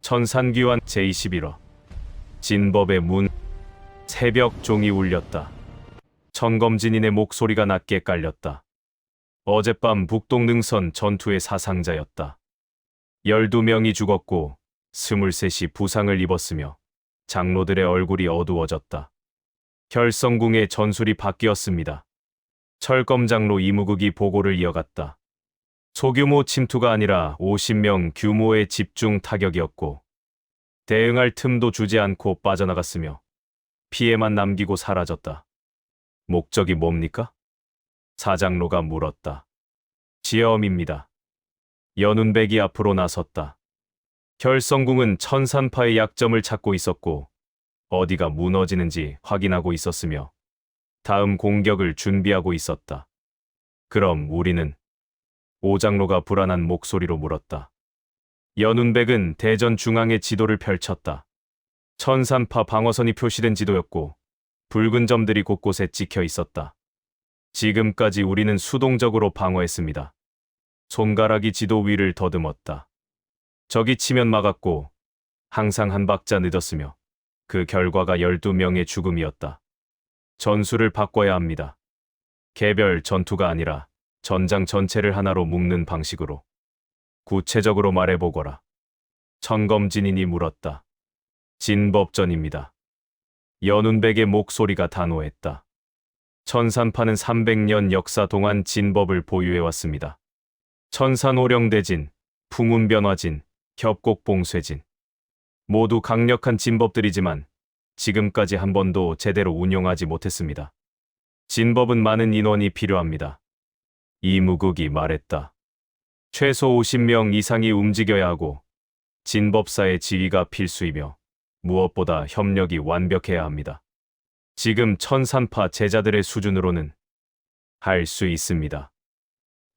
천산귀환 제21화 진법의 문. 새벽 종이 울렸다. 천검진인의 목소리가 낮게 깔렸다. 어젯밤 북동능선 전투의 사상자였다. 12명이 죽었고 23이 부상을 입었으며 장로들의 얼굴이 어두워졌다. 결성궁의 전술이 바뀌었습니다. 철검장로 이무국이 보고를 이어갔다. 소규모 침투가 아니라 50명 규모의 집중 타격이었고 대응할 틈도 주지 않고 빠져나갔으며 피해만 남기고 사라졌다. 목적이 뭡니까? 사장로가 물었다. 지엄입니다. 연운백이 앞으로 나섰다. 결성궁은 천산파의 약점을 찾고 있었고 어디가 무너지는지 확인하고 있었으며 다음 공격을 준비하고 있었다. 그럼 우리는? 오장로가 불안한 목소리로 물었다. 연운백은 대전 중앙의 지도를 펼쳤다. 천산파 방어선이 표시된 지도였고 붉은 점들이 곳곳에 찍혀 있었다. 지금까지 우리는 수동적으로 방어했습니다. 손가락이 지도 위를 더듬었다. 적이 치면 막았고 항상 한 박자 늦었으며 그 결과가 12명의 죽음이었다. 전술을 바꿔야 합니다. 개별 전투가 아니라 전장 전체를 하나로 묶는 방식으로. 구체적으로 말해보거라. 천검진인이 물었다. 진법전입니다. 연운백의 목소리가 단호했다. 천산파는 300년 역사 동안 진법을 보유해왔습니다. 천산오령대진, 풍운변화진, 협곡봉쇄진. 모두 강력한 진법들이지만 지금까지 한 번도 제대로 운용하지 못했습니다. 진법은 많은 인원이 필요합니다. 이무국이 말했다. 최소 50명 이상이 움직여야 하고 진법사의 지휘가 필수이며 무엇보다 협력이 완벽해야 합니다. 지금 천산파 제자들의 수준으로는 할 수 있습니다.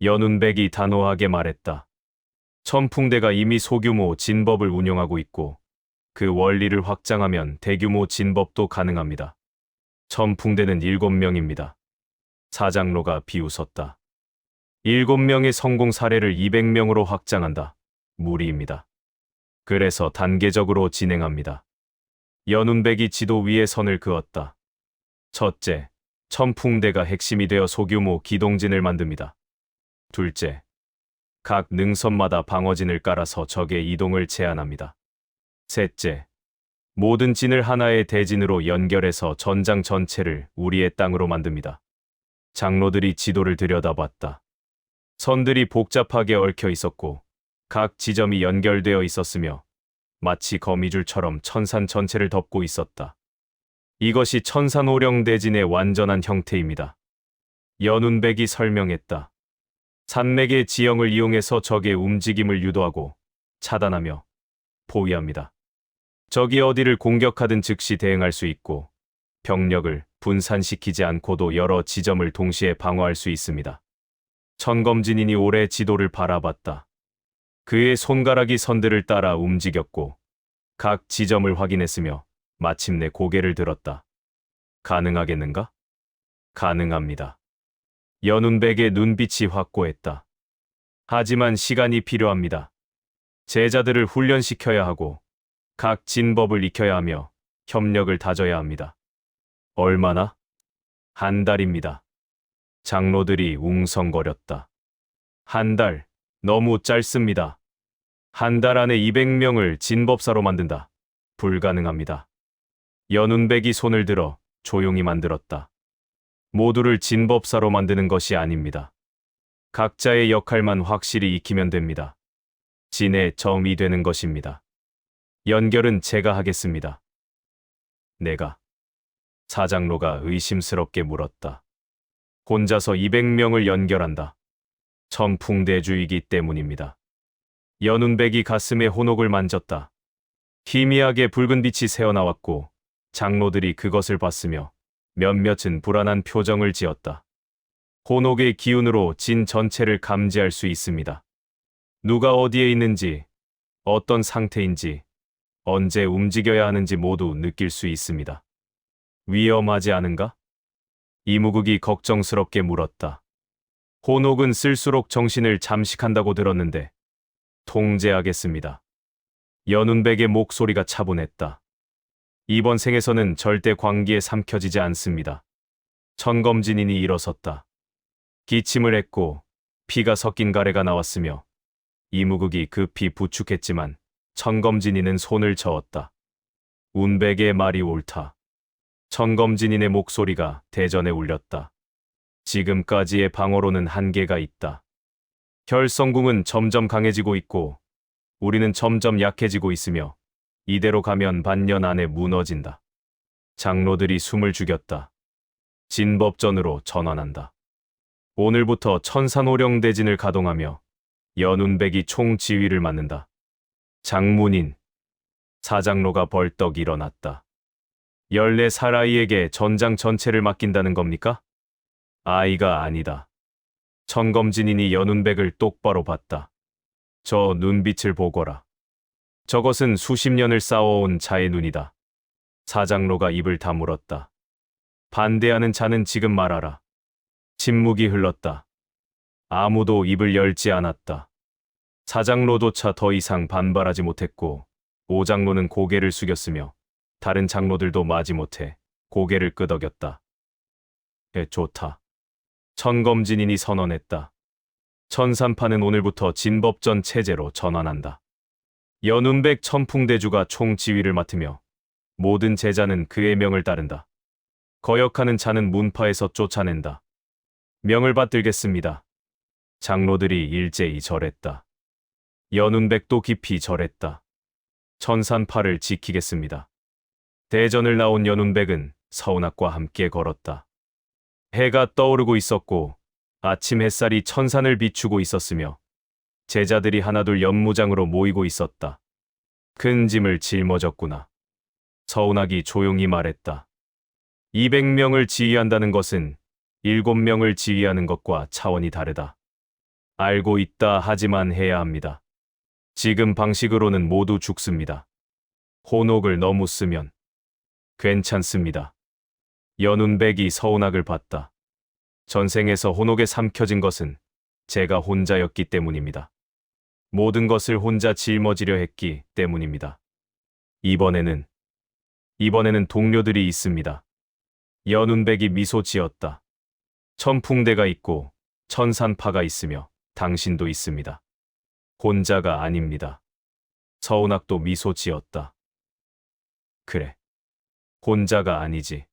연운백이 단호하게 말했다. 천풍대가 이미 소규모 진법을 운용하고 있고 그 원리를 확장하면 대규모 진법도 가능합니다. 천풍대는 7명입니다. 사장로가 비웃었다. 7명의 성공 사례를 200명으로 확장한다. 무리입니다. 그래서 단계적으로 진행합니다. 연운백이 지도 위에 선을 그었다. 첫째, 천풍대가 핵심이 되어 소규모 기동진을 만듭니다. 둘째, 각 능선마다 방어진을 깔아서 적의 이동을 제한합니다. 셋째, 모든 진을 하나의 대진으로 연결해서 전장 전체를 우리의 땅으로 만듭니다. 장로들이 지도를 들여다봤다. 선들이 복잡하게 얽혀 있었고 각 지점이 연결되어 있었으며 마치 거미줄처럼 천산 전체를 덮고 있었다. 이것이 천산오령대진의 완전한 형태입니다. 연운백이 설명했다. 산맥의 지형을 이용해서 적의 움직임을 유도하고 차단하며 포위합니다. 적이 어디를 공격하든 즉시 대응할 수 있고 병력을 분산시키지 않고도 여러 지점을 동시에 방어할 수 있습니다. 천검진인이 오래 지도를 바라봤다. 그의 손가락이 선들을 따라 움직였고 각 지점을 확인했으며 마침내 고개를 들었다. 가능하겠는가? 가능합니다. 연운백의 눈빛이 확고했다. 하지만 시간이 필요합니다. 제자들을 훈련시켜야 하고 각 진법을 익혀야 하며 협력을 다져야 합니다. 얼마나? 한 달입니다. 장로들이 웅성거렸다. 한 달, 너무 짧습니다. 한 달 안에 200명을 진법사로 만든다. 불가능합니다. 연운백이 손을 들어 조용히 만들었다. 모두를 진법사로 만드는 것이 아닙니다. 각자의 역할만 확실히 익히면 됩니다. 진의 점이 되는 것입니다. 연결은 제가 하겠습니다. 내가? 사장로가 의심스럽게 물었다. 혼자서 200명을 연결한다. 천풍대주이기 때문입니다. 연운백이 가슴에 혼옥을 만졌다. 희미하게 붉은 빛이 새어나왔고 장로들이 그것을 봤으며 몇몇은 불안한 표정을 지었다. 혼옥의 기운으로 진 전체를 감지할 수 있습니다. 누가 어디에 있는지, 어떤 상태인지, 언제 움직여야 하는지 모두 느낄 수 있습니다. 위험하지 않은가? 이무국이 걱정스럽게 물었다. 혼옥은 쓸수록 정신을 잠식한다고 들었는데 통제하겠습니다. 연운백의 목소리가 차분했다. 이번 생에서는 절대 광기에 삼켜지지 않습니다. 천검진인이 일어섰다. 기침을 했고 피가 섞인 가래가 나왔으며 이무국이 급히 부축했지만 천검진인은 손을 저었다. 운백의 말이 옳다. 천검진인의 목소리가 대전에 울렸다. 지금까지의 방어로는 한계가 있다. 혈성궁은 점점 강해지고 있고 우리는 점점 약해지고 있으며 이대로 가면 반년 안에 무너진다. 장로들이 숨을 죽였다. 진법전으로 전환한다. 오늘부터 천산오령대진을 가동하며 연운백이 총지휘를 맡는다. 장문인, 사장로가 벌떡 일어났다. 14살 아이에게 전장 전체를 맡긴다는 겁니까? 아이가 아니다. 천검진인이 연운백을 똑바로 봤다. 저 눈빛을 보거라. 저것은 수십 년을 쌓아온 자의 눈이다. 사장로가 입을 다물었다. 반대하는 자는 지금 말하라. 침묵이 흘렀다. 아무도 입을 열지 않았다. 사장로조차 더 이상 반발하지 못했고 오장로는 고개를 숙였으며 다른 장로들도 마지못해 고개를 끄덕였다. 좋다. 천검진인이 선언했다. 천산파는 오늘부터 진법전 체제로 전환한다. 연운백 천풍대주가 총지휘를 맡으며 모든 제자는 그의 명을 따른다. 거역하는 자는 문파에서 쫓아낸다. 명을 받들겠습니다. 장로들이 일제히 절했다. 연운백도 깊이 절했다. 천산파를 지키겠습니다. 대전을 나온 연운백은 서운학과 함께 걸었다. 해가 떠오르고 있었고 아침 햇살이 천산을 비추고 있었으며 제자들이 하나둘 연무장으로 모이고 있었다. 큰 짐을 짊어졌구나. 서운학이 조용히 말했다. 200명을 지휘한다는 것은 7명을 지휘하는 것과 차원이 다르다. 알고 있다 하지만 해야 합니다. 지금 방식으로는 모두 죽습니다. 혼옥을 너무 쓰면 괜찮습니다. 연운백이 서운학을 봤다. 전생에서 혼옥에 삼켜진 것은 제가 혼자였기 때문입니다. 모든 것을 혼자 짊어지려 했기 때문입니다. 이번에는 동료들이 있습니다. 연운백이 미소 지었다. 천풍대가 있고 천산파가 있으며 당신도 있습니다. 혼자가 아닙니다. 서운학도 미소 지었다. 그래. 혼자가 아니지.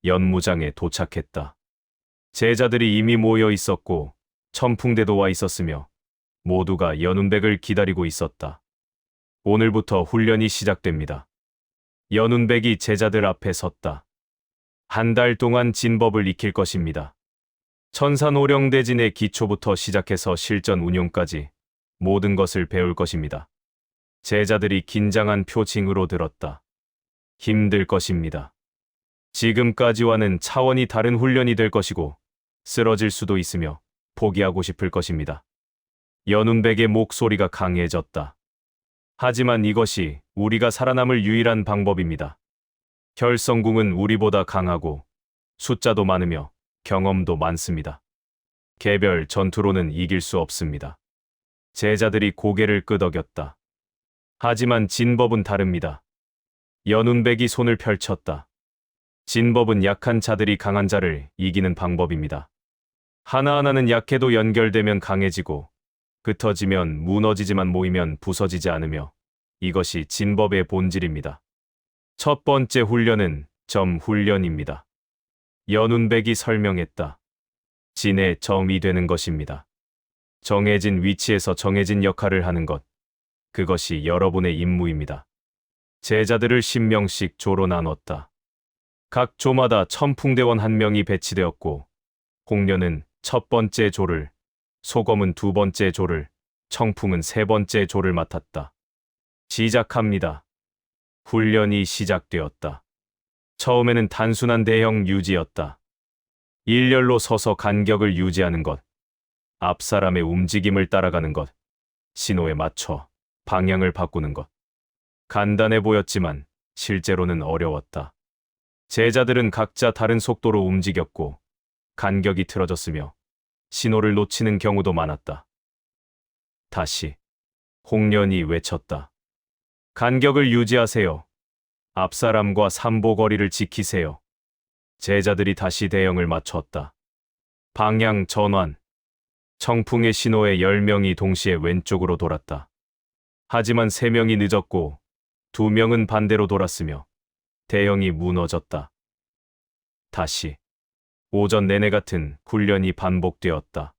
연무장에 도착했다. 제자들이 이미 모여 있었고 천풍대도 와 있었으며 모두가 연운백을 기다리고 있었다. 오늘부터 훈련이 시작됩니다. 연운백이 제자들 앞에 섰다. 한 달 동안 진법을 익힐 것입니다. 천산오령대진의 기초부터 시작해서 실전 운용까지 모든 것을 배울 것입니다. 제자들이 긴장한 표情으로 들었다. 힘들 것입니다. 지금까지와는 차원이 다른 훈련이 될 것이고 쓰러질 수도 있으며 포기하고 싶을 것입니다. 연운백의 목소리가 강해졌다. 하지만 이것이 우리가 살아남을 유일한 방법입니다. 혈성궁은 우리보다 강하고 숫자도 많으며 경험도 많습니다. 개별 전투로는 이길 수 없습니다. 제자들이 고개를 끄덕였다. 하지만 진법은 다릅니다. 연운백이 손을 펼쳤다. 진법은 약한 자들이 강한 자를 이기는 방법입니다. 하나하나는 약해도 연결되면 강해지고 흩어지면 무너지지만 모이면 부서지지 않으며 이것이 진법의 본질입니다. 첫 번째 훈련은 점훈련입니다. 연운백이 설명했다. 진의 점이 되는 것입니다. 정해진 위치에서 정해진 역할을 하는 것. 그것이 여러분의 임무입니다. 제자들을 10명씩 조로 나눴다. 각 조마다 천풍대원 1명이 배치되었고 홍련은 첫 번째 조를, 소검은 두 번째 조를, 청풍은 세 번째 조를 맡았다. 시작합니다. 훈련이 시작되었다. 처음에는 단순한 대형 유지였다. 일렬로 서서 간격을 유지하는 것, 앞 사람의 움직임을 따라가는 것, 신호에 맞춰 방향을 바꾸는 것. 간단해 보였지만 실제로는 어려웠다. 제자들은 각자 다른 속도로 움직였고 간격이 틀어졌으며 신호를 놓치는 경우도 많았다. 다시 홍련이 외쳤다. 간격을 유지하세요. 앞사람과 삼보거리를 지키세요. 제자들이 다시 대형을 맞췄다. 방향 전환. 청풍의 신호에 10명이 동시에 왼쪽으로 돌았다. 하지만 3명이 늦었고 2명은 반대로 돌았으며 대형이 무너졌다. 다시 오전 내내 같은 훈련이 반복되었다.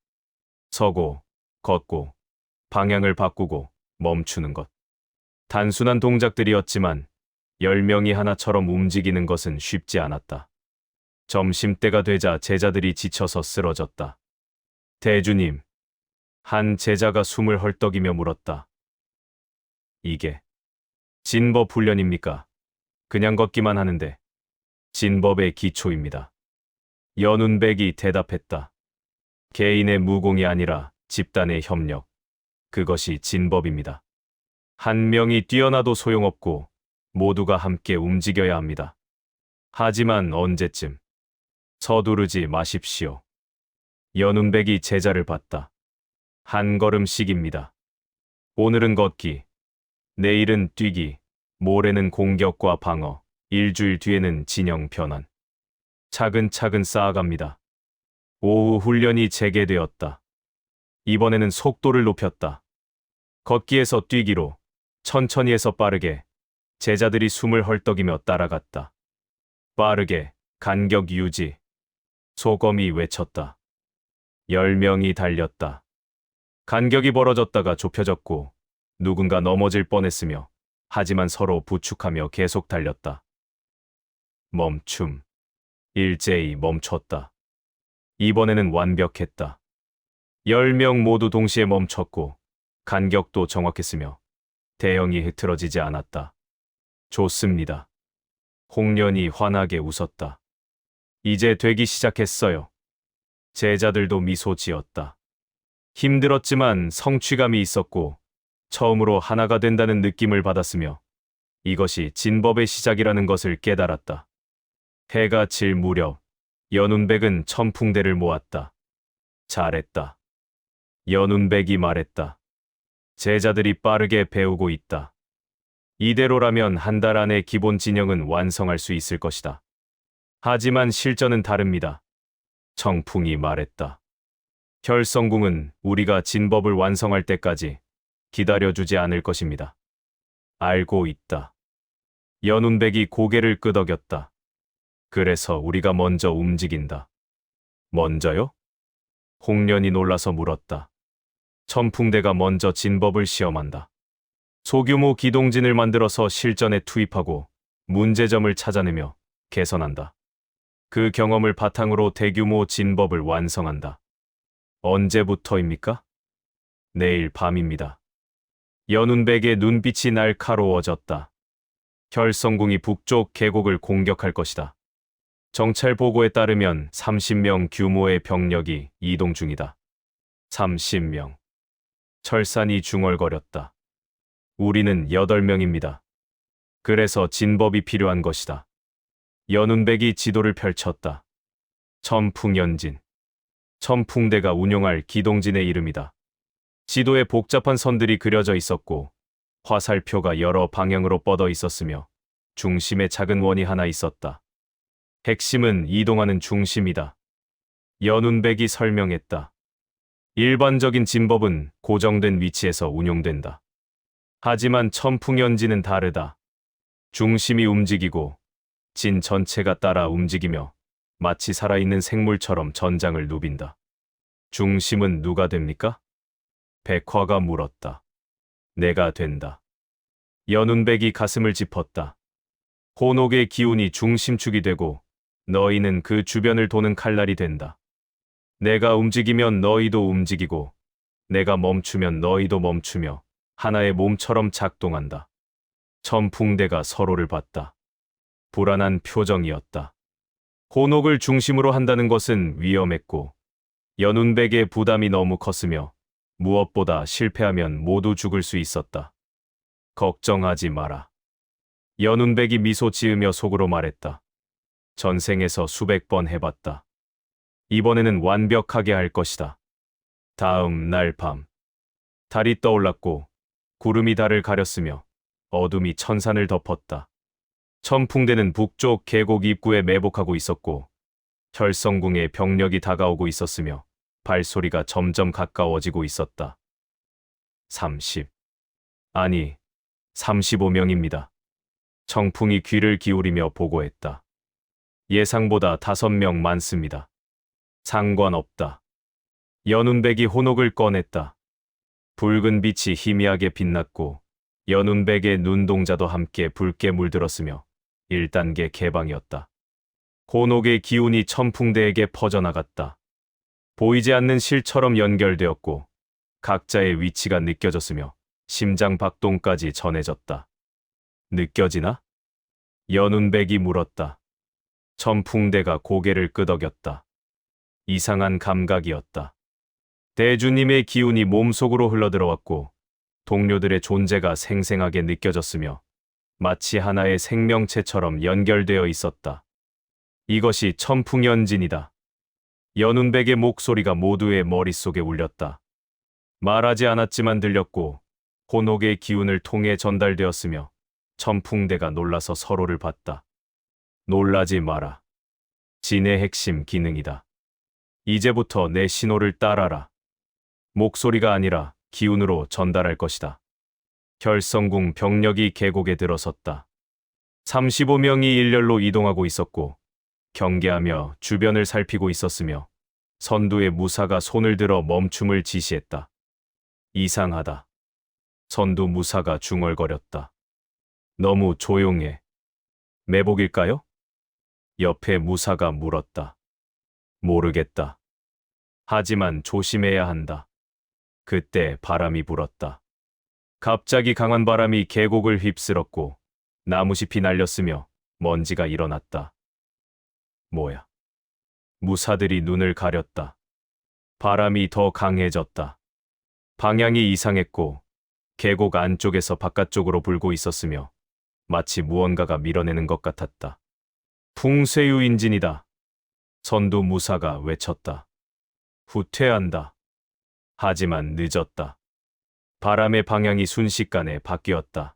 서고, 걷고, 방향을 바꾸고 멈추는 것. 단순한 동작들이었지만 10명이 하나처럼 움직이는 것은 쉽지 않았다. 점심때가 되자 제자들이 지쳐서 쓰러졌다. 대주님, 한 제자가 숨을 헐떡이며 물었다. 이게 진법 훈련입니까? 그냥 걷기만 하는데. 진법의 기초입니다. 연운백이 대답했다. 개인의 무공이 아니라 집단의 협력. 그것이 진법입니다. 한 명이 뛰어나도 소용없고 모두가 함께 움직여야 합니다. 하지만 언제쯤? 서두르지 마십시오. 연운백이 제자를 봤다. 한 걸음씩입니다. 오늘은 걷기, 내일은 뛰기, 모레는 공격과 방어, 일주일 뒤에는 진영 변환. 차근차근 쌓아갑니다. 오후 훈련이 재개되었다. 이번에는 속도를 높였다. 걷기에서 뛰기로, 천천히 해서 빠르게, 제자들이 숨을 헐떡이며 따라갔다. 빠르게, 간격 유지. 소검이 외쳤다. 10명이 달렸다. 간격이 벌어졌다가 좁혀졌고 누군가 넘어질 뻔했으며 하지만 서로 부축하며 계속 달렸다. 멈춤. 일제히 멈췄다. 이번에는 완벽했다. 10명 모두 동시에 멈췄고 간격도 정확했으며 대형이 흐트러지지 않았다. 좋습니다. 홍련이 환하게 웃었다. 이제 되기 시작했어요. 제자들도 미소 지었다. 힘들었지만 성취감이 있었고 처음으로 하나가 된다는 느낌을 받았으며 이것이 진법의 시작이라는 것을 깨달았다. 해가 질 무렵 연운백은 천풍대를 모았다. 잘했다. 연운백이 말했다. 제자들이 빠르게 배우고 있다. 이대로라면 한 달 안에 기본 진영은 완성할 수 있을 것이다. 하지만 실전은 다릅니다. 청풍이 말했다. 결성궁은 우리가 진법을 완성할 때까지 기다려주지 않을 것입니다. 알고 있다. 연운백이 고개를 끄덕였다. 그래서 우리가 먼저 움직인다. 먼저요? 홍련이 놀라서 물었다. 천풍대가 먼저 진법을 시험한다. 소규모 기동진을 만들어서 실전에 투입하고 문제점을 찾아내며 개선한다. 그 경험을 바탕으로 대규모 진법을 완성한다. 언제부터입니까? 내일 밤입니다. 연운백의 눈빛이 날카로워졌다. 결성궁이 북쪽 계곡을 공격할 것이다. 정찰 보고에 따르면 30명 규모의 병력이 이동 중이다. 30명. 철산이 중얼거렸다. 우리는 8명입니다. 그래서 진법이 필요한 것이다. 연운백이 지도를 펼쳤다. 천풍연진. 천풍대가 운용할 기동진의 이름이다. 지도에 복잡한 선들이 그려져 있었고 화살표가 여러 방향으로 뻗어 있었으며 중심에 작은 원이 하나 있었다. 핵심은 이동하는 중심이다. 연운백이 설명했다. 일반적인 진법은 고정된 위치에서 운용된다. 하지만 천풍연진은 다르다. 중심이 움직이고 진 전체가 따라 움직이며 마치 살아있는 생물처럼 전장을 누빈다. 중심은 누가 됩니까? 백화가 물었다. 내가 된다. 연운백이 가슴을 짚었다. 혼옥의 기운이 중심축이 되고 너희는 그 주변을 도는 칼날이 된다. 내가 움직이면 너희도 움직이고 내가 멈추면 너희도 멈추며 하나의 몸처럼 작동한다. 천풍대가 서로를 봤다. 불안한 표정이었다. 혼옥을 중심으로 한다는 것은 위험했고 연운백의 부담이 너무 컸으며 무엇보다 실패하면 모두 죽을 수 있었다. 걱정하지 마라. 연운백이 미소 지으며 속으로 말했다. 전생에서 수백 번 해봤다. 이번에는 완벽하게 할 것이다. 다음 날 밤. 달이 떠올랐고 구름이 달을 가렸으며 어둠이 천산을 덮었다. 천풍대는 북쪽 계곡 입구에 매복하고 있었고 혈성궁의 병력이 다가오고 있었으며 발소리가 점점 가까워지고 있었다. 30. 아니, 35명입니다. 청풍이 귀를 기울이며 보고했다. 예상보다 5명 많습니다. 상관없다. 연운백이 혼옥을 꺼냈다. 붉은 빛이 희미하게 빛났고 연운백의 눈동자도 함께 붉게 물들었으며 1단계 개방이었다. 혼옥의 기운이 천풍대에게 퍼져나갔다. 보이지 않는 실처럼 연결되었고 각자의 위치가 느껴졌으며 심장 박동까지 전해졌다. 느껴지나? 연운백이 물었다. 천풍대가 고개를 끄덕였다. 이상한 감각이었다. 대주님의 기운이 몸속으로 흘러들어왔고 동료들의 존재가 생생하게 느껴졌으며 마치 하나의 생명체처럼 연결되어 있었다. 이것이 천풍연진이다. 연운백의 목소리가 모두의 머릿속에 울렸다. 말하지 않았지만 들렸고 혼옥의 기운을 통해 전달되었으며 천풍대가 놀라서 서로를 봤다. 놀라지 마라. 진의 핵심 기능이다. 이제부터 내 신호를 따라라. 목소리가 아니라 기운으로 전달할 것이다. 혈성궁 병력이 계곡에 들어섰다. 35명이 일렬로 이동하고 있었고 경계하며 주변을 살피고 있었으며 선두의 무사가 손을 들어 멈춤을 지시했다. 이상하다. 선두 무사가 중얼거렸다. 너무 조용해. 매복일까요? 옆에 무사가 물었다. 모르겠다. 하지만 조심해야 한다. 그때 바람이 불었다. 갑자기 강한 바람이 계곡을 휩쓸었고 나무잎이 날렸으며 먼지가 일어났다. 뭐야? 무사들이 눈을 가렸다. 바람이 더 강해졌다. 방향이 이상했고 계곡 안쪽에서 바깥쪽으로 불고 있었으며 마치 무언가가 밀어내는 것 같았다. 풍쇠유인진이다. 선두 무사가 외쳤다. 후퇴한다. 하지만 늦었다. 바람의 방향이 순식간에 바뀌었다.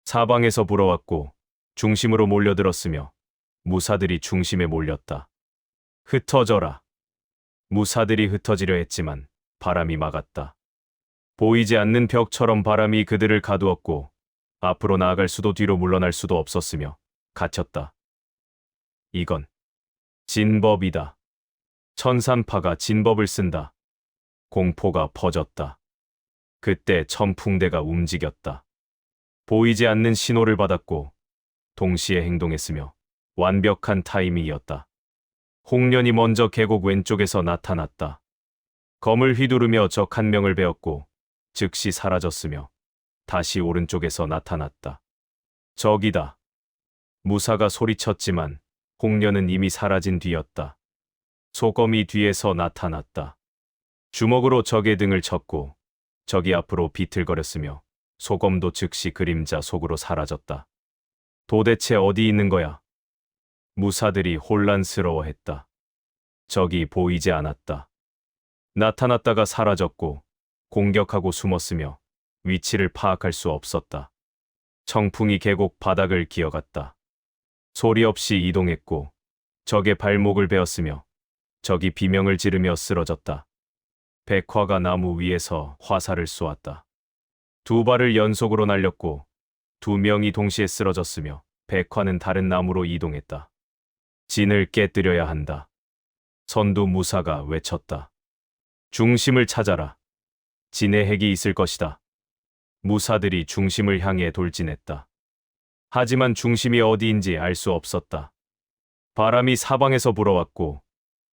사방에서 불어왔고 중심으로 몰려들었으며 무사들이 중심에 몰렸다. 흩어져라. 무사들이 흩어지려 했지만 바람이 막았다. 보이지 않는 벽처럼 바람이 그들을 가두었고 앞으로 나아갈 수도 뒤로 물러날 수도 없었으며 갇혔다. 이건 진법이다. 천산파가 진법을 쓴다. 공포가 퍼졌다. 그때 천풍대가 움직였다. 보이지 않는 신호를 받았고 동시에 행동했으며 완벽한 타이밍이었다. 홍련이 먼저 계곡 왼쪽에서 나타났다. 검을 휘두르며 적 한 명을 베었고 즉시 사라졌으며 다시 오른쪽에서 나타났다. 적이다. 무사가 소리쳤지만 홍련은 이미 사라진 뒤였다. 소검이 뒤에서 나타났다. 주먹으로 적의 등을 쳤고 적이 앞으로 비틀거렸으며 소검도 즉시 그림자 속으로 사라졌다. 도대체 어디 있는 거야? 무사들이 혼란스러워했다. 적이 보이지 않았다. 나타났다가 사라졌고 공격하고 숨었으며 위치를 파악할 수 없었다. 청풍이 계곡 바닥을 기어갔다. 소리 없이 이동했고 적의 발목을 베었으며 적이 비명을 지르며 쓰러졌다. 백화가 나무 위에서 화살을 쏘았다. 2발을 연속으로 날렸고 2명이 동시에 쓰러졌으며 백화는 다른 나무로 이동했다. 진을 깨뜨려야 한다. 선두 무사가 외쳤다. 중심을 찾아라. 진의 핵이 있을 것이다. 무사들이 중심을 향해 돌진했다. 하지만 중심이 어디인지 알 수 없었다. 바람이 사방에서 불어왔고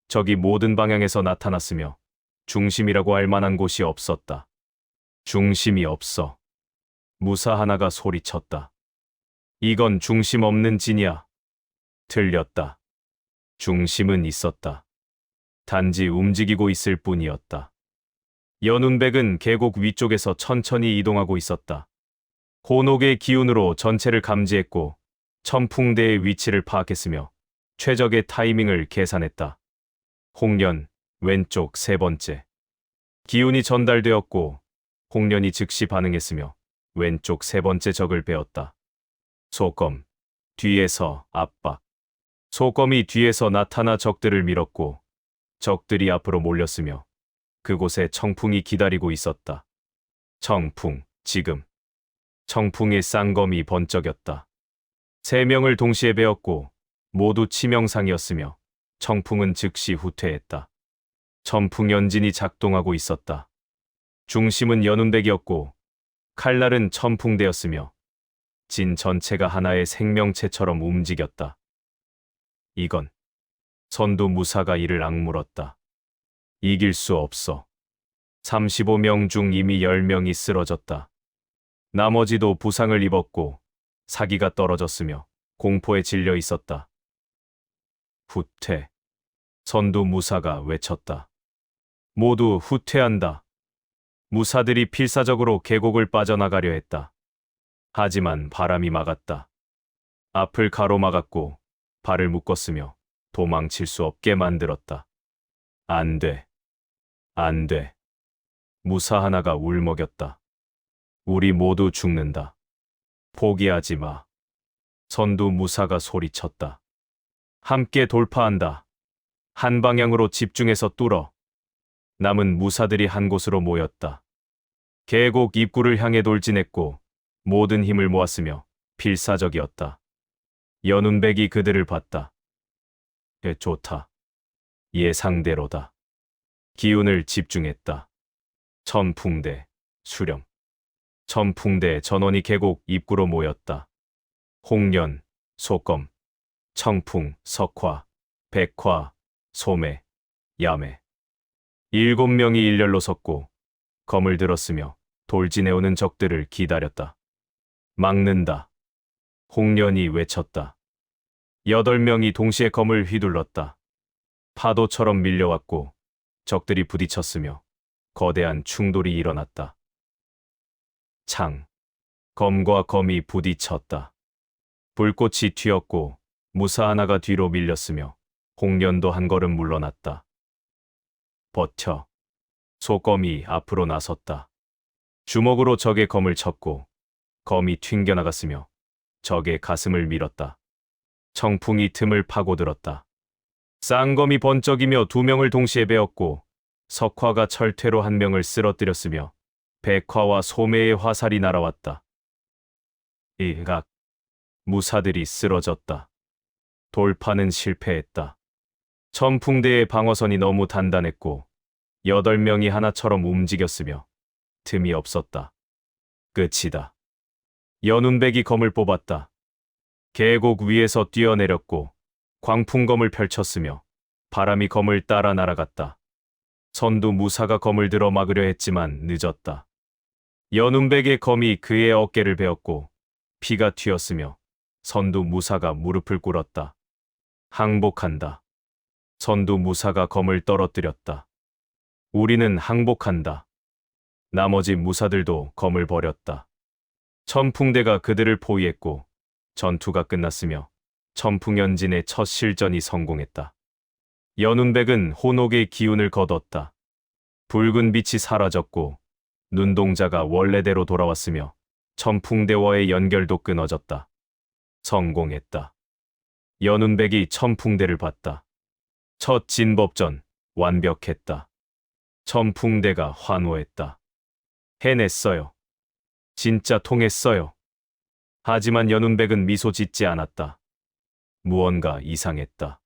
적이 모든 방향에서 나타났으며 중심이라고 할 만한 곳이 없었다. 중심이 없어. 무사 하나가 소리쳤다. 이건 중심 없는 진이야. 틀렸다. 중심은 있었다. 단지 움직이고 있을 뿐이었다. 연운백은 계곡 위쪽에서 천천히 이동하고 있었다. 혼옥의 기운으로 전체를 감지했고 천풍대의 위치를 파악했으며 최적의 타이밍을 계산했다. 홍련, 왼쪽 3번째. 기운이 전달되었고 홍련이 즉시 반응했으며 왼쪽 세 번째 적을 베었다. 소검, 뒤에서 압박. 소검이 뒤에서 나타나 적들을 밀었고 적들이 앞으로 몰렸으며 그곳에 청풍이 기다리고 있었다. 청풍, 지금. 청풍의 쌍검이 번쩍였다. 세 명을 동시에 베었고 모두 치명상이었으며 청풍은 즉시 후퇴했다. 청풍 연진이 작동하고 있었다. 중심은 연운백이었고 칼날은 천풍대였으며 진 전체가 하나의 생명체처럼 움직였다. 이건 선두 무사가 이를 악물었다. 이길 수 없어. 35명 중 이미 10명이 쓰러졌다. 나머지도 부상을 입었고 사기가 떨어졌으며 공포에 질려 있었다. 후퇴. 선두 무사가 외쳤다. 모두 후퇴한다. 무사들이 필사적으로 계곡을 빠져나가려 했다. 하지만 바람이 막았다. 앞을 가로막았고 발을 묶었으며 도망칠 수 없게 만들었다. 안 돼. 안 돼. 무사 하나가 울먹였다. 우리 모두 죽는다. 포기하지 마. 선두 무사가 소리쳤다. 함께 돌파한다. 한 방향으로 집중해서 뚫어. 남은 무사들이 한 곳으로 모였다. 계곡 입구를 향해 돌진했고 모든 힘을 모았으며 필사적이었다. 연운백이 그들을 봤다. 좋다. 예상대로다. 기운을 집중했다. 천풍대, 수령. 천풍대 전원이 계곡 입구로 모였다. 홍련, 소검, 청풍, 석화, 백화, 소매, 야매. 7명이 일렬로 섰고 검을 들었으며 돌진해오는 적들을 기다렸다. 막는다. 홍련이 외쳤다. 8명이 동시에 검을 휘둘렀다. 파도처럼 밀려왔고 적들이 부딪혔으며 거대한 충돌이 일어났다. 창. 검과 검이 부딪혔다. 불꽃이 튀었고 무사 하나가 뒤로 밀렸으며 홍련도 한 걸음 물러났다. 버텨. 소검이 앞으로 나섰다. 주먹으로 적의 검을 쳤고 검이 튕겨나갔으며 적의 가슴을 밀었다. 청풍이 틈을 파고들었다. 쌍검이 번쩍이며 2명을 동시에 베었고 석화가 철퇴로 1명을 쓰러뜨렸으며 백화와 소매의 화살이 날아왔다. 이각. 무사들이 쓰러졌다. 돌파는 실패했다. 천풍대의 방어선이 너무 단단했고 8명이 하나처럼 움직였으며 틈이 없었다. 끝이다. 연운백이 검을 뽑았다. 계곡 위에서 뛰어내렸고 광풍검을 펼쳤으며 바람이 검을 따라 날아갔다. 선두 무사가 검을 들어 막으려 했지만 늦었다. 연운백의 검이 그의 어깨를 베었고 피가 튀었으며 선두 무사가 무릎을 꿇었다. 항복한다. 선두 무사가 검을 떨어뜨렸다. 우리는 항복한다. 나머지 무사들도 검을 버렸다. 천풍대가 그들을 포위했고 전투가 끝났으며 천풍연진의 첫 실전이 성공했다. 연운백은 혼옥의 기운을 거뒀다. 붉은 빛이 사라졌고 눈동자가 원래대로 돌아왔으며 천풍대와의 연결도 끊어졌다. 성공했다. 연운백이 천풍대를 봤다. 첫 진법전 완벽했다. 천풍대가 환호했다. 해냈어요. 진짜 통했어요. 하지만 연운백은 미소 짓지 않았다. 무언가 이상했다.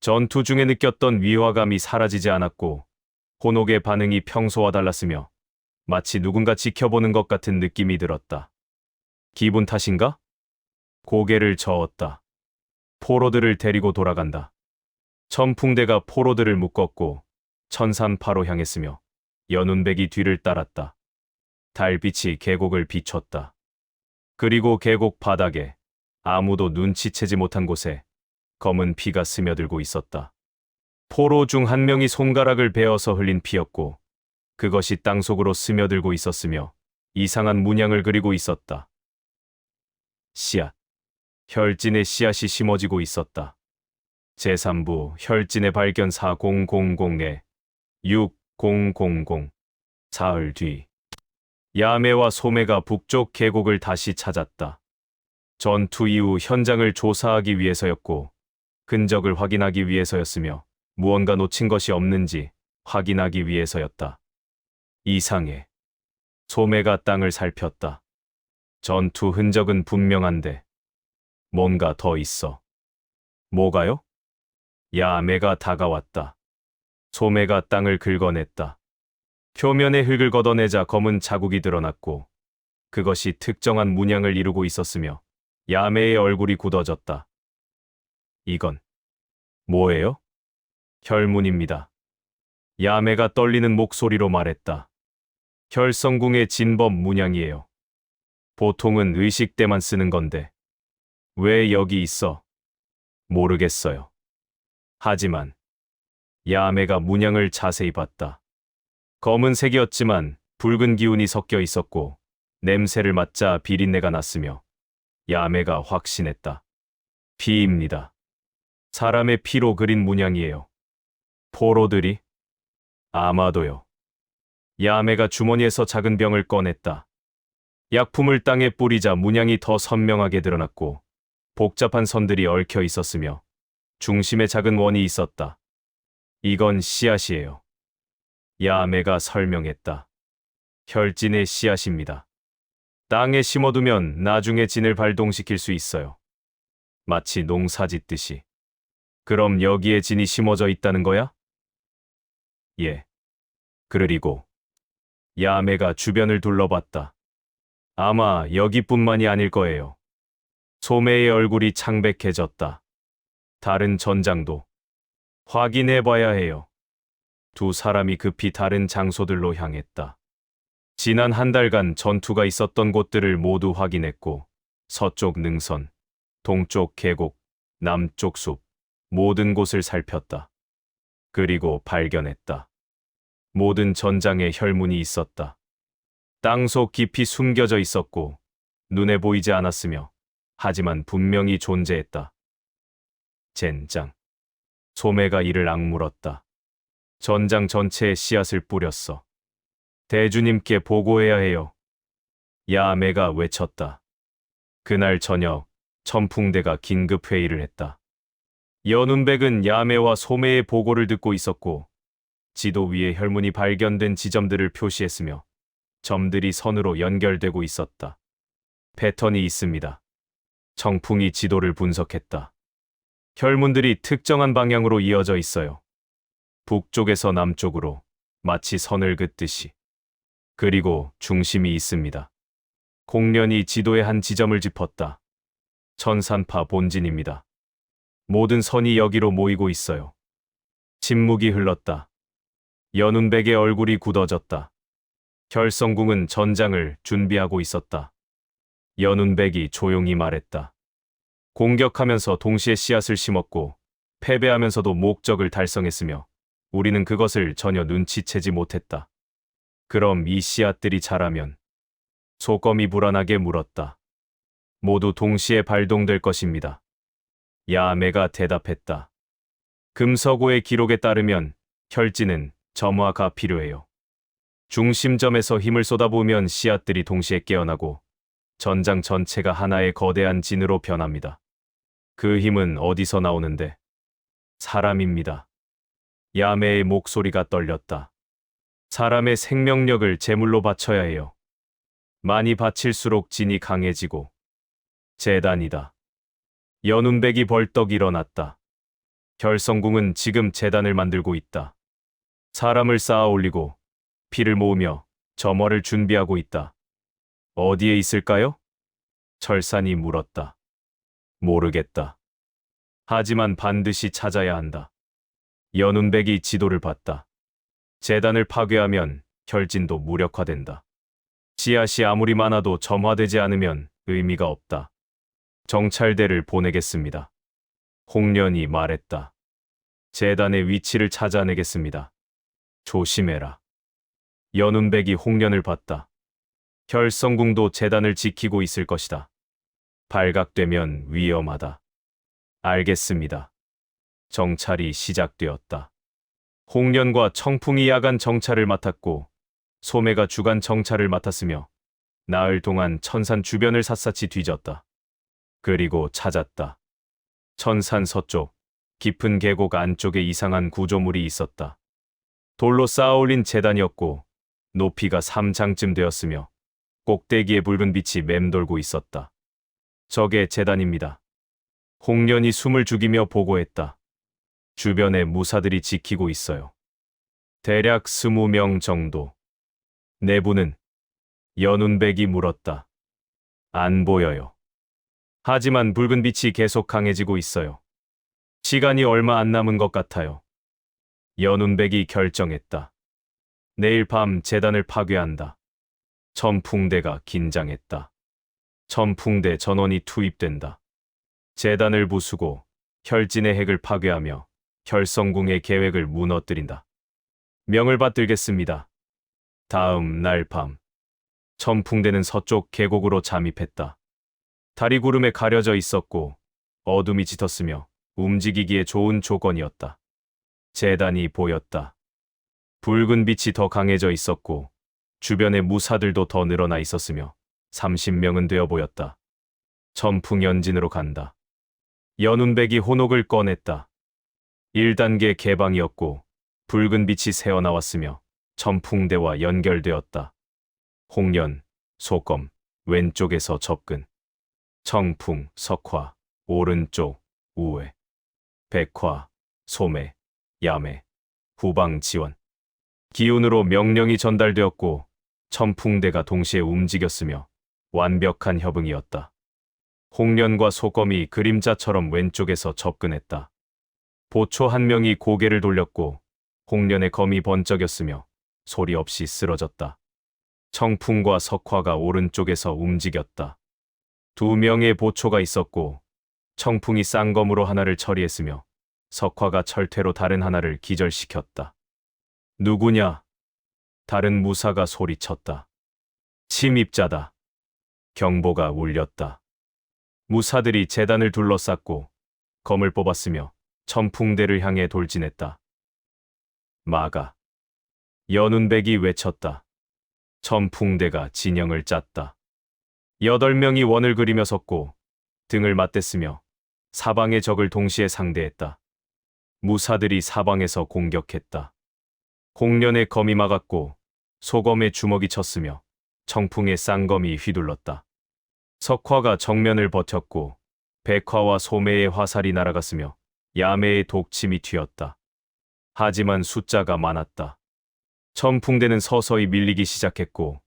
전투 중에 느꼈던 위화감이 사라지지 않았고 혼옥의 반응이 평소와 달랐으며 마치 누군가 지켜보는 것 같은 느낌이 들었다. 기분 탓인가? 고개를 저었다. 포로들을 데리고 돌아간다. 천풍대가 포로들을 묶었고 천산파로 향했으며 연운백이 뒤를 따랐다. 달빛이 계곡을 비췄다. 그리고 계곡 바닥에 아무도 눈치채지 못한 곳에 검은 피가 스며들고 있었다. 포로 중 1명이 손가락을 베어서 흘린 피였고 그것이 땅속으로 스며들고 있었으며 이상한 문양을 그리고 있었다. 씨앗. 혈진의 씨앗이 심어지고 있었다. 제3부 혈진의 발견 4000에 6000 사흘 뒤 야매와 소매가 북쪽 계곡을 다시 찾았다. 전투 이후 현장을 조사하기 위해서였고 흔적을 확인하기 위해서였으며 무언가 놓친 것이 없는지 확인하기 위해서였다. 이상해. 소매가 땅을 살폈다. 전투 흔적은 분명한데 뭔가 더 있어. 뭐가요? 야매가 다가왔다. 소매가 땅을 긁어냈다. 표면의 흙을 걷어내자 검은 자국이 드러났고 그것이 특정한 문양을 이루고 있었으며 야매의 얼굴이 굳어졌다. 이건 뭐예요? 혈문입니다. 야매가 떨리는 목소리로 말했다. 혈성궁의 진법 문양이에요. 보통은 의식 때만 쓰는 건데 왜 여기 있어? 모르겠어요. 하지만 야매가 문양을 자세히 봤다. 검은색이었지만 붉은 기운이 섞여 있었고 냄새를 맡자 비린내가 났으며 야매가 확신했다. 피입니다. 사람의 피로 그린 문양이에요. 포로들이? 아마도요. 야매가 주머니에서 작은 병을 꺼냈다. 약품을 땅에 뿌리자 문양이 더 선명하게 드러났고 복잡한 선들이 얽혀 있었으며 중심에 작은 원이 있었다. 이건 씨앗이에요. 야매가 설명했다. 혈진의 씨앗입니다. 땅에 심어두면 나중에 진을 발동시킬 수 있어요. 마치 농사 짓듯이. 그럼 여기에 진이 심어져 있다는 거야? 예. 그리고 야매가 주변을 둘러봤다. 아마 여기뿐만이 아닐 거예요. 소매의 얼굴이 창백해졌다. 다른 전장도 확인해봐야 해요. 두 사람이 급히 다른 장소들로 향했다. 지난 한 달간 전투가 있었던 곳들을 모두 확인했고 서쪽 능선, 동쪽 계곡, 남쪽 숲, 모든 곳을 살폈다. 그리고 발견했다. 모든 전장에 혈문이 있었다. 땅속 깊이 숨겨져 있었고 눈에 보이지 않았으며 하지만 분명히 존재했다. 젠장. 소매가 이를 악물었다. 전장 전체에 씨앗을 뿌렸어. 대주님께 보고해야 해요. 야매가 외쳤다. 그날 저녁 천풍대가 긴급 회의를 했다. 연운백은 야매와 소매의 보고를 듣고 있었고 지도 위에 혈문이 발견된 지점들을 표시했으며 점들이 선으로 연결되고 있었다. 패턴이 있습니다. 청풍이 지도를 분석했다. 혈문들이 특정한 방향으로 이어져 있어요. 북쪽에서 남쪽으로 마치 선을 긋듯이. 그리고 중심이 있습니다. 공련이 지도의 한 지점을 짚었다. 천산파 본진입니다. 모든 선이 여기로 모이고 있어요. 침묵이 흘렀다. 연운백의 얼굴이 굳어졌다. 혈성궁은 전장을 준비하고 있었다. 연운백이 조용히 말했다. 공격하면서 동시에 씨앗을 심었고 패배하면서도 목적을 달성했으며 우리는 그것을 전혀 눈치채지 못했다. 그럼 이 씨앗들이 자라면? 소검이 불안하게 물었다. 모두 동시에 발동될 것입니다. 야매가 대답했다. 금서고의 기록에 따르면 혈진은 점화가 필요해요. 중심점에서 힘을 쏟아부으면 씨앗들이 동시에 깨어나고 전장 전체가 하나의 거대한 진으로 변합니다. 그 힘은 어디서 나오는데? 사람입니다. 야매의 목소리가 떨렸다. 사람의 생명력을 제물로 바쳐야 해요. 많이 바칠수록 진이 강해지고. 재단이다. 연운백이 벌떡 일어났다. 혈성궁은 지금 재단을 만들고 있다. 사람을 쌓아 올리고 피를 모으며 점화를 준비하고 있다. 어디에 있을까요? 철산이 물었다. 모르겠다. 하지만 반드시 찾아야 한다. 연운백이 지도를 봤다. 재단을 파괴하면 혈진도 무력화된다. 씨앗이 아무리 많아도 점화되지 않으면 의미가 없다. 정찰대를 보내겠습니다. 홍련이 말했다. 재단의 위치를 찾아내겠습니다. 조심해라. 연운백이 홍련을 봤다. 혈성궁도 재단을 지키고 있을 것이다. 발각되면 위험하다. 알겠습니다. 정찰이 시작되었다. 홍련과 청풍이 야간 정찰을 맡았고 소매가 주간 정찰을 맡았으며 나흘 동안 천산 주변을 샅샅이 뒤졌다. 그리고 찾았다. 천산 서쪽 깊은 계곡 안쪽에 이상한 구조물이 있었다. 돌로 쌓아올린 제단이었고 높이가 3장쯤 되었으며 꼭대기에 붉은 빛이 맴돌고 있었다. 저게 제단입니다. 홍련이 숨을 죽이며 보고했다. 주변에 무사들이 지키고 있어요. 대략 20명 정도. 내부는? 연운백이 물었다. 안 보여요. 하지만 붉은 빛이 계속 강해지고 있어요. 시간이 얼마 안 남은 것 같아요. 연운백이 결정했다. 내일 밤 제단을 파괴한다. 천풍대가 긴장했다. 천풍대 전원이 투입된다. 제단을 부수고 혈진의 핵을 파괴하며 혈성궁의 계획을 무너뜨린다. 명을 받들겠습니다. 다음 날 밤, 천풍대는 서쪽 계곡으로 잠입했다. 달이 구름에 가려져 있었고 어둠이 짙었으며 움직이기에 좋은 조건이었다. 제단이 보였다. 붉은 빛이 더 강해져 있었고 주변의 무사들도 더 늘어나 있었으며 30명은 되어 보였다. 천풍연진으로 간다. 연운백이 혼옥을 꺼냈다. 1단계 개방이었고 붉은 빛이 새어나왔으며 천풍대와 연결되었다. 홍련, 소검, 왼쪽에서 접근. 청풍, 석화, 오른쪽, 우회. 백화, 소매, 야매, 후방 지원. 기운으로 명령이 전달되었고 천풍대가 동시에 움직였으며 완벽한 협응이었다. 홍련과 소검이 그림자처럼 왼쪽에서 접근했다. 보초 한 명이 고개를 돌렸고 홍련의 검이 번쩍였으며 소리 없이 쓰러졌다. 청풍과 석화가 오른쪽에서 움직였다. 2명의 보초가 있었고 청풍이 쌍검으로 하나를 처리했으며 석화가 철퇴로 다른 하나를 기절시켰다. 누구냐? 다른 무사가 소리쳤다. 침입자다. 경보가 울렸다. 무사들이 제단을 둘러쌌고 검을 뽑았으며 천풍대를 향해 돌진했다. 막아. 연운백이 외쳤다. 천풍대가 진영을 짰다. 8명이 원을 그리며 섰고 등을 맞댔으며 사방의 적을 동시에 상대했다. 무사들이 사방에서 공격했다. 홍련의 검이 막았고 소검의 주먹이 쳤으며 청풍의 쌍검이 휘둘렀다. 석화가 정면을 버텼고 백화와 소매의 화살이 날아갔으며 야매의 독침이 튀었다. 하지만 숫자가 많았다. 천풍대는 서서히 밀리기 시작했고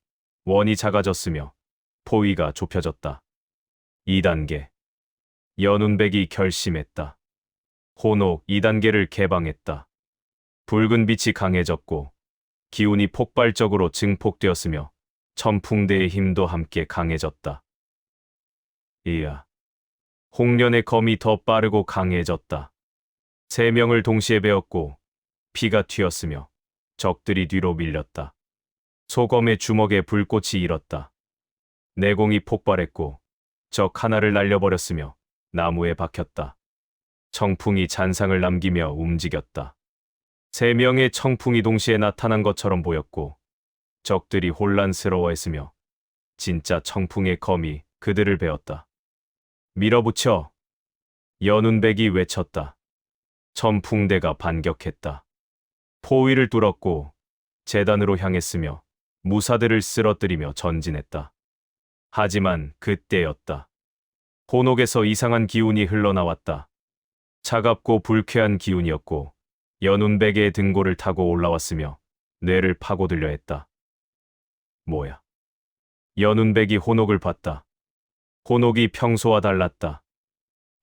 원이 작아졌으며 포위가 좁혀졌다. 2단계. 연운백이 결심했다. 혼옥 2단계를 개방했다. 붉은 빛이 강해졌고 기운이 폭발적으로 증폭되었으며 천풍대의 힘도 함께 강해졌다. 이야. 홍련의 검이 더 빠르고 강해졌다. 3명을 동시에 베었고 피가 튀었으며 적들이 뒤로 밀렸다. 소검의 주먹에 불꽃이 일었다. 내공이 폭발했고 적 하나를 날려버렸으며 나무에 박혔다. 청풍이 잔상을 남기며 움직였다. 3명의 청풍이 동시에 나타난 것처럼 보였고 적들이 혼란스러워했으며 진짜 청풍의 검이 그들을 베었다. 밀어붙여! 연운백이 외쳤다. 천풍대가 반격했다. 포위를 뚫었고 제단으로 향했으며 무사들을 쓰러뜨리며 전진했다. 하지만 그때였다. 혼옥에서 이상한 기운이 흘러나왔다. 차갑고 불쾌한 기운이었고 연운백의 등골을 타고 올라왔으며 뇌를 파고들려 했다. 뭐야? 연운백이 혼옥을 봤다. 혼옥이 평소와 달랐다.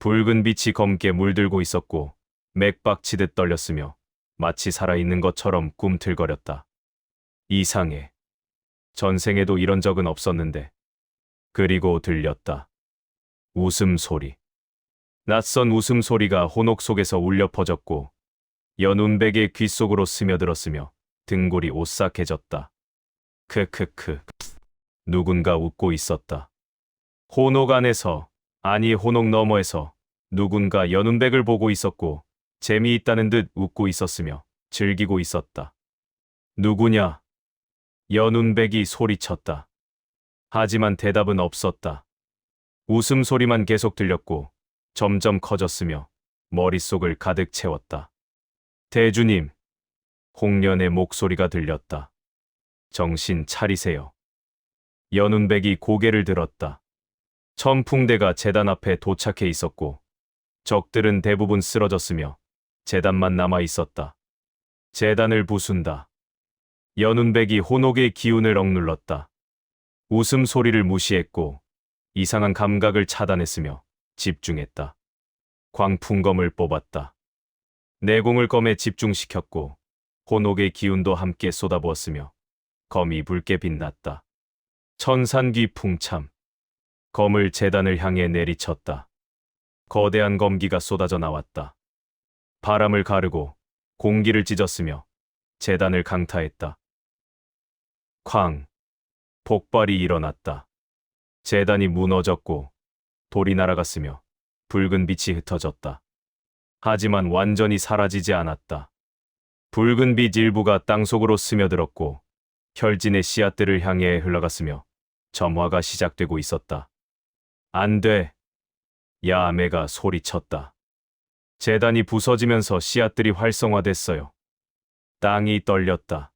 붉은 빛이 검게 물들고 있었고 맥박치듯 떨렸으며 마치 살아있는 것처럼 꿈틀거렸다. 이상해. 전생에도 이런 적은 없었는데. 그리고 들렸다. 웃음소리. 낯선 웃음소리가 혼옥 속에서 울려 퍼졌고 연운백의 귀 속으로 스며들었으며 등골이 오싹해졌다. 크크크. 누군가 웃고 있었다. 혼옥 안에서, 아니 혼옥 너머에서 누군가 연운백을 보고 있었고 재미있다는 듯 웃고 있었으며 즐기고 있었다. 누구냐? 연운백이 소리쳤다. 하지만 대답은 없었다. 웃음소리만 계속 들렸고 점점 커졌으며 머릿속을 가득 채웠다. 대주님, 홍련의 목소리가 들렸다. 정신 차리세요. 연운백이 고개를 들었다. 천풍대가 제단 앞에 도착해 있었고 적들은 대부분 쓰러졌으며 제단만 남아 있었다. 제단을 부순다. 연운백이 혼옥의 기운을 억눌렀다. 웃음소리를 무시했고 이상한 감각을 차단했으며 집중했다. 광풍검을 뽑았다. 내공을 검에 집중시켰고 혼옥의 기운도 함께 쏟아부었으며 검이 붉게 빛났다. 천산귀 풍참. 검을 제단을 향해 내리쳤다. 거대한 검기가 쏟아져 나왔다. 바람을 가르고 공기를 찢었으며 제단을 강타했다. 쾅! 폭발이 일어났다. 제단이 무너졌고 돌이 날아갔으며 붉은 빛이 흩어졌다. 하지만 완전히 사라지지 않았다. 붉은 빛 일부가 땅속으로 스며들었고 혈진의 씨앗들을 향해 흘러갔으며 점화가 시작되고 있었다. 안 돼! 야아메가 소리쳤다. 제단이 부서지면서 씨앗들이 활성화됐어요. 땅이 떨렸다.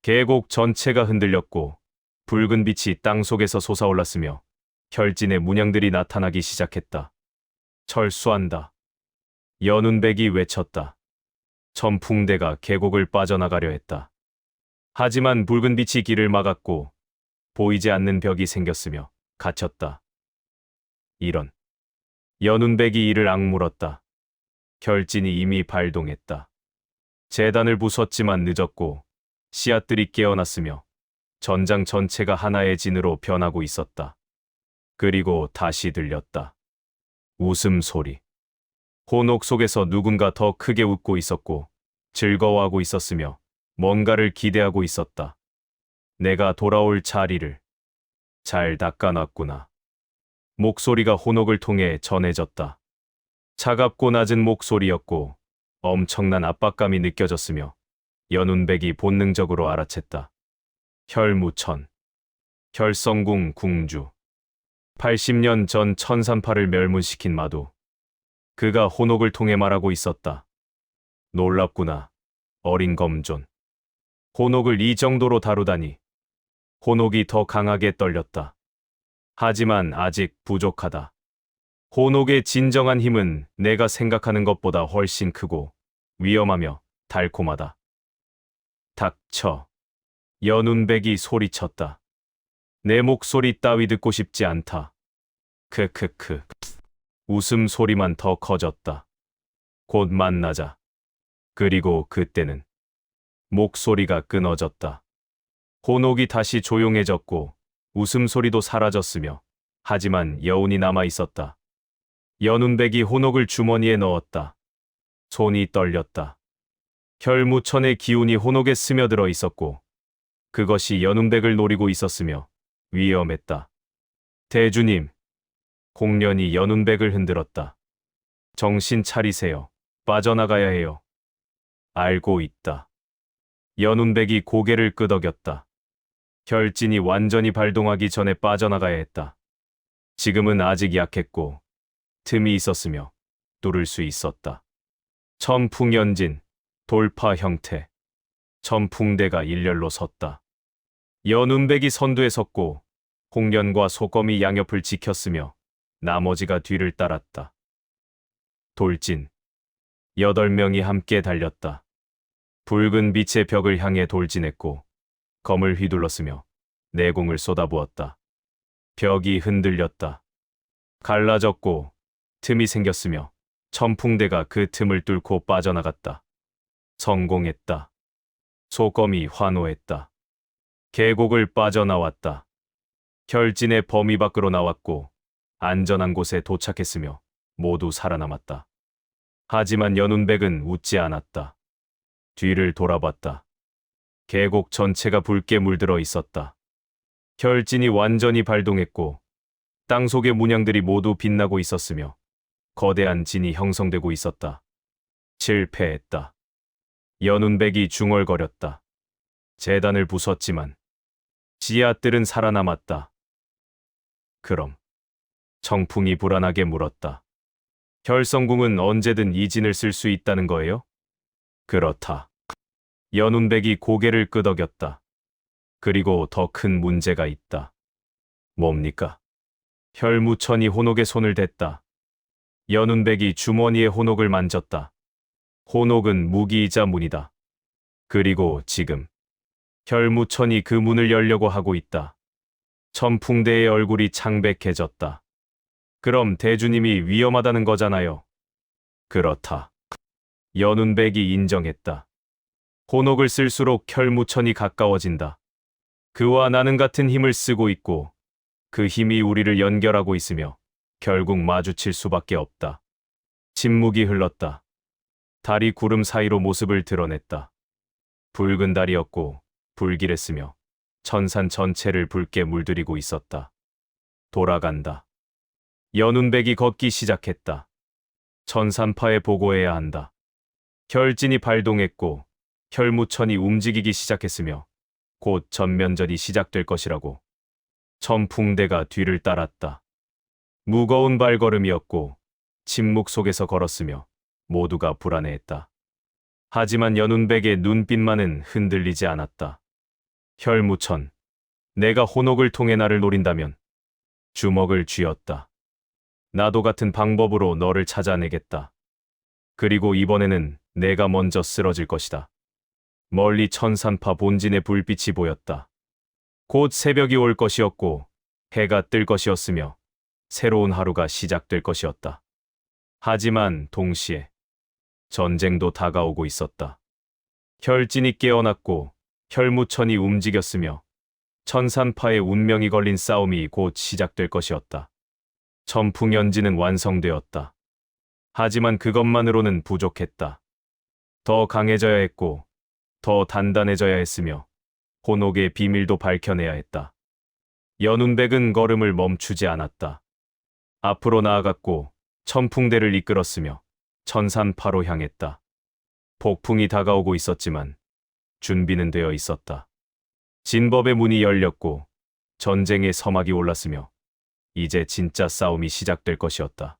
계곡 전체가 흔들렸고 붉은 빛이 땅속에서 솟아올랐으며 혈진의 문양들이 나타나기 시작했다. 철수한다. 연운백이 외쳤다. 천풍대가 계곡을 빠져나가려 했다. 하지만 붉은 빛이 길을 막았고 보이지 않는 벽이 생겼으며 갇혔다. 이런. 연운백이 이를 악물었다. 혈진이 이미 발동했다. 제단을 부쉈지만 늦었고 씨앗들이 깨어났으며 전장 전체가 하나의 진으로 변하고 있었다. 그리고 다시 들렸다. 웃음소리. 혼옥 속에서 누군가 더 크게 웃고 있었고 즐거워하고 있었으며 뭔가를 기대하고 있었다. 내가 돌아올 자리를 잘 닦아놨구나. 목소리가 혼옥을 통해 전해졌다. 차갑고 낮은 목소리였고 엄청난 압박감이 느껴졌으며 연운백이 본능적으로 알아챘다. 혈무천. 혈성궁 궁주. 80년 전 천산파를 멸문시킨 마도. 그가 혼옥을 통해 말하고 있었다. 놀랍구나. 어린 검존. 혼옥을 이 정도로 다루다니. 혼옥이 더 강하게 떨렸다. 하지만 아직 부족하다. 혼옥의 진정한 힘은 내가 생각하는 것보다 훨씬 크고 위험하며 달콤하다. 닥쳐. 연운백이 소리쳤다. 내 목소리 따위 듣고 싶지 않다. 크크크. 웃음소리만 더 커졌다. 곧 만나자. 그리고 그때는 목소리가 끊어졌다. 혼옥이 다시 조용해졌고 웃음소리도 사라졌으며 하지만 여운이 남아 있었다. 연운백이 혼옥을 주머니에 넣었다. 손이 떨렸다. 혈무천의 기운이 혼옥에 스며들어 있었고 그것이 연운백을 노리고 있었으며 위험했다. 대주님. 홍련이 연운백을 흔들었다. 정신 차리세요. 빠져나가야 해요. 알고 있다. 연운백이 고개를 끄덕였다. 혈진이 완전히 발동하기 전에 빠져나가야 했다. 지금은 아직 약했고 틈이 있었으며 뚫을 수 있었다. 천풍연진, 돌파 형태. 천풍대가 일렬로 섰다. 연운백이 선두에 섰고 홍련과 소검이 양옆을 지켰으며 나머지가 뒤를 따랐다. 돌진. 8명이 함께 달렸다. 붉은 빛의 벽을 향해 돌진했고 검을 휘둘렀으며 내공을 쏟아부었다. 벽이 흔들렸다. 갈라졌고 틈이 생겼으며 천풍대가 그 틈을 뚫고 빠져나갔다. 성공했다. 소검이 환호했다. 계곡을 빠져나왔다. 혈진의 범위 밖으로 나왔고 안전한 곳에 도착했으며 모두 살아남았다. 하지만 연운백은 웃지 않았다. 뒤를 돌아봤다. 계곡 전체가 붉게 물들어 있었다. 혈진이 완전히 발동했고 땅속의 문양들이 모두 빛나고 있었으며 거대한 진이 형성되고 있었다. 실패했다. 연운백이 중얼거렸다. 제단을 부쉈지만 씨앗들은 살아남았다. 그럼 청풍이 불안하게 물었다. 혈성궁은 언제든 이 진을 쓸 수 있다는 거예요? 그렇다. 연운백이 고개를 끄덕였다. 그리고 더 큰 문제가 있다. 뭡니까? 혈무천이 혼옥에 손을 댔다. 연운백이 주머니에 혼옥을 만졌다. 혼옥은 무기이자 문이다. 그리고 지금 혈무천이 그 문을 열려고 하고 있다. 천풍대의 얼굴이 창백해졌다. 그럼 대주님이 위험하다는 거잖아요. 그렇다. 연운백이 인정했다. 혼옥을 쓸수록 혈무천이 가까워진다. 그와 나는 같은 힘을 쓰고 있고 그 힘이 우리를 연결하고 있으며 결국 마주칠 수밖에 없다. 침묵이 흘렀다. 달이 구름 사이로 모습을 드러냈다. 붉은 달이었고 불길했으며 천산 전체를 붉게 물들이고 있었다. 돌아간다. 연운백이 걷기 시작했다. 천산파에 보고해야 한다. 혈진이 발동했고 혈무천이 움직이기 시작했으며 곧 전면전이 시작될 것이라고. 천풍대가 뒤를 따랐다. 무거운 발걸음이었고 침묵 속에서 걸었으며 모두가 불안해했다. 하지만 연운백의 눈빛만은 흔들리지 않았다. 혈무천, 내가 혼옥을 통해 나를 노린다면 주먹을 쥐었다. 나도 같은 방법으로 너를 찾아내겠다. 그리고 이번에는 내가 먼저 쓰러질 것이다. 멀리 천산파 본진의 불빛이 보였다. 곧 새벽이 올 것이었고 해가 뜰 것이었으며 새로운 하루가 시작될 것이었다. 하지만 동시에 전쟁도 다가오고 있었다. 혈진이 깨어났고 혈무천이 움직였으며 천산파의 운명이 걸린 싸움이 곧 시작될 것이었다. 천풍연지는 완성되었다. 하지만 그것만으로는 부족했다. 더 강해져야 했고 더 단단해져야 했으며 혼옥의 비밀도 밝혀내야 했다. 연운백은 걸음을 멈추지 않았다. 앞으로 나아갔고 천풍대를 이끌었으며 천산파로 향했다. 폭풍이 다가오고 있었지만 준비는 되어 있었다. 진법의 문이 열렸고 전쟁의 서막이 올랐으며 이제 진짜 싸움이 시작될 것이었다.